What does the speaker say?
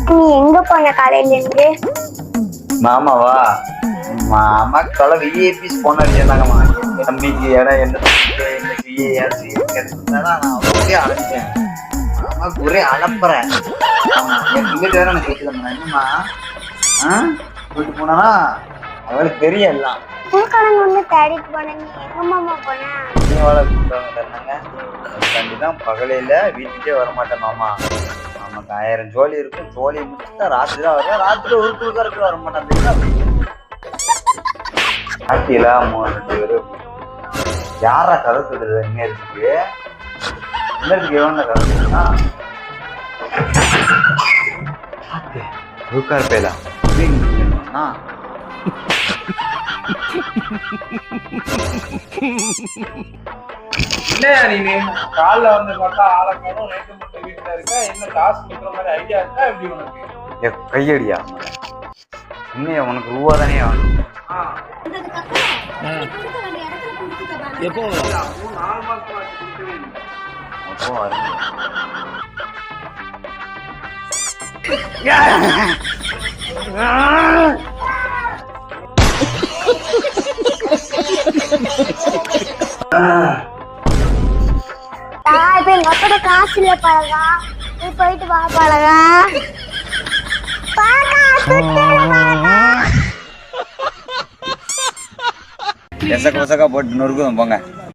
நீ எங்க போன காலையில இருந்து? மாமாவா? மாமா தொலை விஐபிஸ் போன அடிச்சிருந்தாங்கம்மா. தம்பிக்கு இடம் என்ன நான் அப்படியே அழைச்சேன். மாமாக்கு ஒரே அலப்புறேன். ஆமா என் பிள்ளைக்கு வேற எனக்கு கேட்கலம்மா. என்னம்மா கூட்டு போனா அவளுக்கு தெரிய எல்லாம். ஸ்கூல்காரங்க வந்து தேடிட்டு போன, நீ எங்க மாமா போன? கண்டிதான் பகலையில வீட்டுக்கே வரமாட்டேன் மாமா. நமக்கு 1000 ஜோலி இருக்கும். ஜோலி முடிச்சுட்டா ராத்திரி தான் வருவேன். ராத்திரி ஒரு குழுக்காரருக்கு வர மாட்டேன். ஆட்டிலா 2 பேரு யாரா கதை சொல்றது? இன்னத்துக்கு எவ்வளோ கதை சொல்லுன்னா குழுக்கார் பேலா இல்லையா நீ காலைல வந்து பார்த்தா ஆளக்காடும் நேற்று மட்டும் வீட்டுல இருக்கா? என்ன காசு கொடுக்குற மாதிரி ஐடியா இருக்கா? எப்படி உனக்கு கையடியா? உண்மையா உனக்கு ரூபா தானே வேணும்? எப்போ 4 மாசம் கொடுக்கவே இல்லை. இப்ப எங்க அப்பா காசு இல்ல பழகா, நீ போயிட்டு வா பழகா. எசக்க போட்டு நொறுக்குதும் போங்க.